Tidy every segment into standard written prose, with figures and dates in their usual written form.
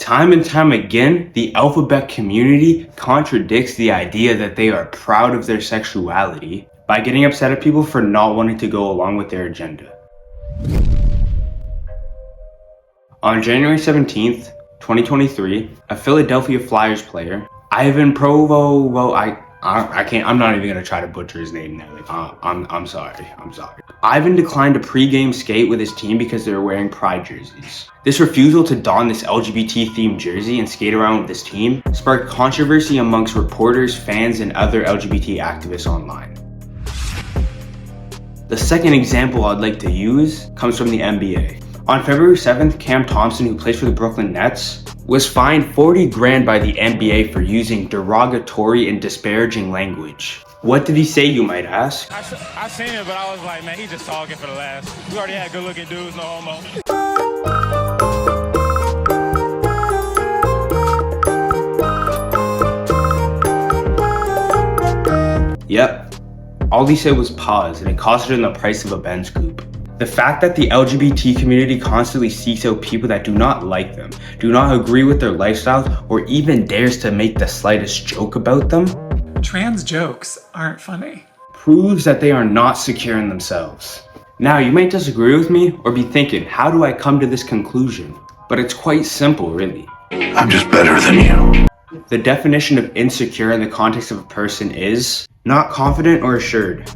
Time and time again, the alphabet community contradicts the idea that they are proud of their sexuality by getting upset at people for not wanting to go along with their agenda. On January 17th, 2023, a Philadelphia Flyers player, Ivan Provo, I'm not even gonna try to butcher his name now. I'm sorry. Ivan declined to pre-game skate with his team because they were wearing pride jerseys. This refusal to don this LGBT themed jersey and skate around with his team sparked controversy amongst reporters, fans, and other LGBT activists online. The second example I'd like to use comes from the NBA. On February 7th, Cam Thompson, who plays for the Brooklyn Nets, was fined $40,000 by the NBA for using derogatory and disparaging language. What did he say, you might ask? I seen it, but I was like, man, he's just talking for the laughs. We already had good-looking dudes, no homo. Yep. All he said was pause, and it costed him the price of a bench scoop. The fact that the LGBT community constantly seeks out people that do not like them, do not agree with their lifestyle, or even dares to make the slightest joke about them, trans jokes aren't funny, proves that they are not secure in themselves. Now, you might disagree with me or be thinking, how do I come to this conclusion? But it's quite simple, really. I'm just better than you. The definition of insecure in the context of a person is not confident or assured,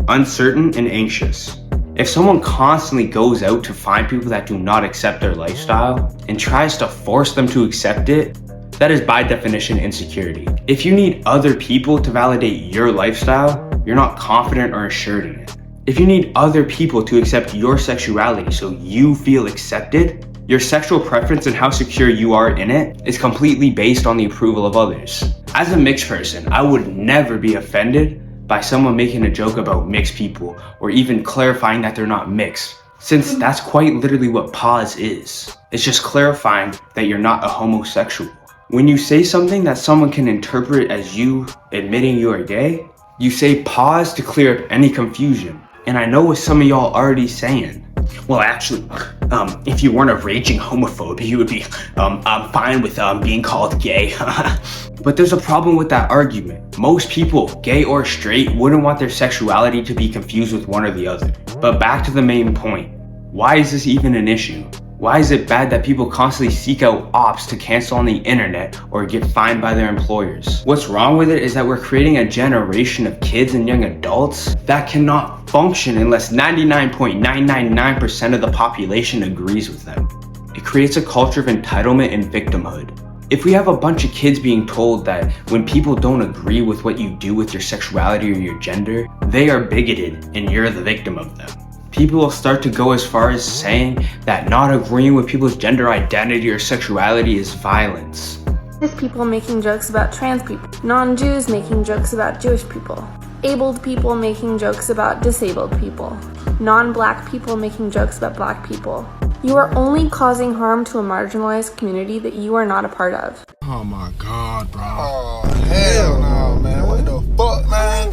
uncertain and anxious. If someone constantly goes out to find people that do not accept their lifestyle and tries to force them to accept it, that is by definition insecurity. If you need other people to validate your lifestyle, you're not confident or assured in it. If you need other people to accept your sexuality so you feel accepted, your sexual preference and how secure you are in it is completely based on the approval of others. As a mixed person, I would never be offended by someone making a joke about mixed people or even clarifying that they're not mixed, since that's quite literally what pause is. It's just clarifying that you're not a homosexual. When you say something that someone can interpret as you admitting you are gay, you say pause to clear up any confusion. And I know what some of y'all already saying. Well, actually, if you weren't a raging homophobe, you would be fine with being called gay. But there's a problem with that argument. Most people, gay or straight, wouldn't want their sexuality to be confused with one or the other. But back to the main point. Why is this even an issue? Why is it bad that people constantly seek out ops to cancel on the internet or get fined by their employers? What's wrong with it is that we're creating a generation of kids and young adults that cannot function unless 99.999% of the population agrees with them. It creates a culture of entitlement and victimhood. If we have a bunch of kids being told that when people don't agree with what you do with your sexuality or your gender, they are bigoted and you're the victim of them. People will start to go as far as saying that not agreeing with people's gender identity or sexuality is violence. There's people making jokes about trans people, non-Jews making jokes about Jewish people, abled people making jokes about disabled people, non-black people making jokes about black people. You are only causing harm to a marginalized community that you are not a part of. Oh my God, bro. Oh, hell no, man. What the fuck, man?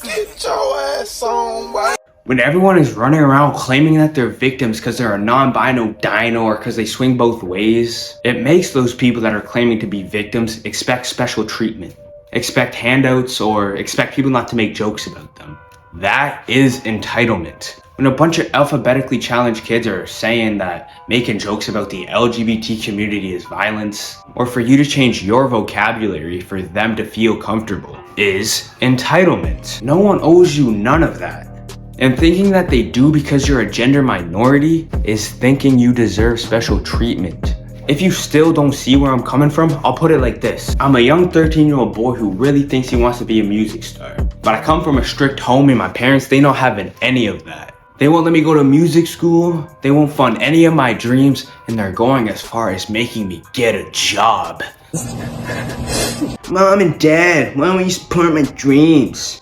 Get your ass on, boy. When everyone is running around claiming that they're victims because they're a non-binary dino or because they swing both ways, it makes those people that are claiming to be victims expect special treatment, expect handouts, or expect people not to make jokes about them. That is entitlement. When a bunch of alphabetically challenged kids are saying that making jokes about the LGBT community is violence, or for you to change your vocabulary for them to feel comfortable, is entitlement. No one owes you none of that. And thinking that they do because you're a gender minority is thinking you deserve special treatment. If you still don't see where I'm coming from, I'll put it like this. I'm a young 13-year-old boy who really thinks he wants to be a music star. But I come from a strict home and my parents, they don't have any of that. They won't let me go to music school, they won't fund any of my dreams, and they're going as far as making me get a job. Mom and Dad, why don't you support my dreams?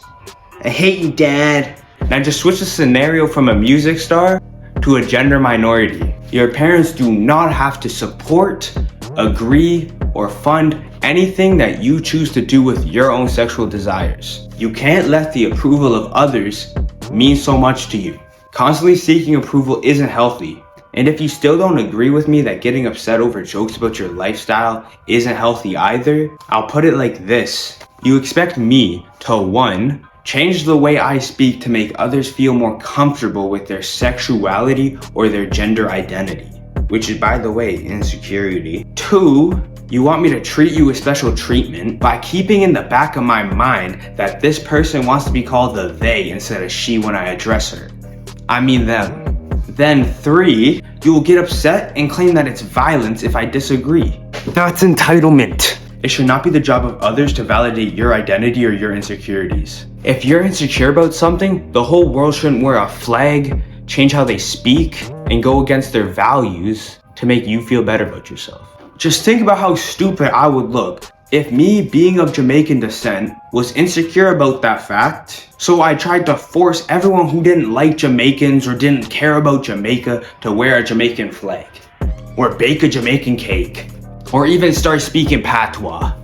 I hate you, Dad. Now just switch the scenario from a music star to a gender minority. Your parents do not have to support, agree, or fund anything that you choose to do with your own sexual desires. You can't let the approval of others mean so much to you. Constantly seeking approval isn't healthy, And if you still don't agree with me that getting upset over jokes about your lifestyle isn't healthy either, I'll put it like this. You expect me to 1. Change the way I speak to make others feel more comfortable with their sexuality or their gender identity, which is, by the way, insecurity. 2. You want me to treat you with special treatment by keeping in the back of my mind that this person wants to be called the they instead of she when I address her. I mean them. Then 3, you will get upset and claim that it's violence if I disagree. That's entitlement. It should not be the job of others to validate your identity or your insecurities. If you're insecure about something, the whole world shouldn't wear a flag, change how they speak, and go against their values to make you feel better about yourself. Just think about how stupid I would look if me, being of Jamaican descent, was insecure about that fact, so I tried to force everyone who didn't like Jamaicans or didn't care about Jamaica to wear a Jamaican flag, or bake a Jamaican cake, or even start speaking patois.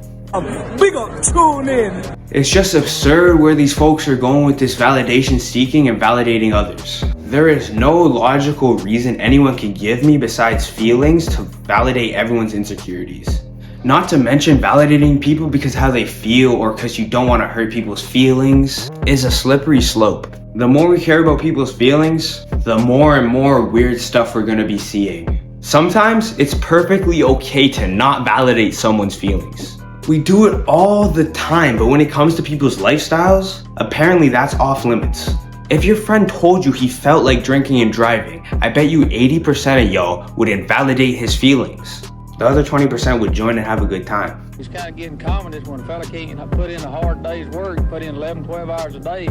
Big up, tune in. It's just absurd where these folks are going with this validation seeking and validating others. There is no logical reason anyone can give me besides feelings to validate everyone's insecurities. Not to mention validating people because how they feel or because you don't want to hurt people's feelings is a slippery slope. The more we care about people's feelings, the more and more weird stuff we're going to be seeing. Sometimes it's perfectly okay to not validate someone's feelings. We do it all the time, but when it comes to people's lifestyles, apparently that's off limits. If your friend told you he felt like drinking and driving, I bet you 80% of y'all would invalidate his feelings. The other 20% would join and have a good time. It's kind of getting common is when a fella can't put in a hard day's work, put in 11, 12 hours a day,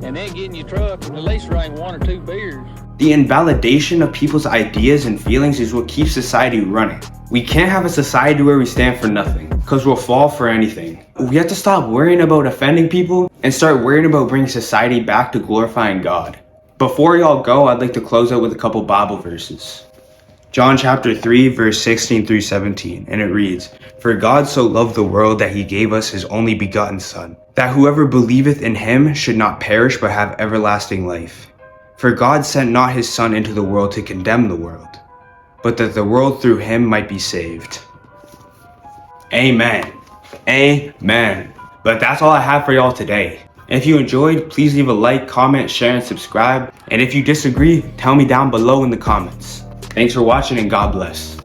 and then get in your truck and at least drink 1 or 2 beers. The invalidation of people's ideas and feelings is what keeps society running. We can't have a society where we stand for nothing, because we'll fall for anything. We have to stop worrying about offending people and start worrying about bringing society back to glorifying God. Before y'all go, I'd like to close out with a couple Bible verses. John chapter 3 verse 16 through 17, and it reads, "For God so loved the world that he gave us his only begotten Son, that whoever believeth in him should not perish but have everlasting life. For God sent not his Son into the world to condemn the world, but that the world through him might be saved." Amen. Amen. But that's all I have for y'all today. If you enjoyed, please leave a like, comment, share, and subscribe. And if you disagree, tell me down below in the comments. Thanks for watching and God bless.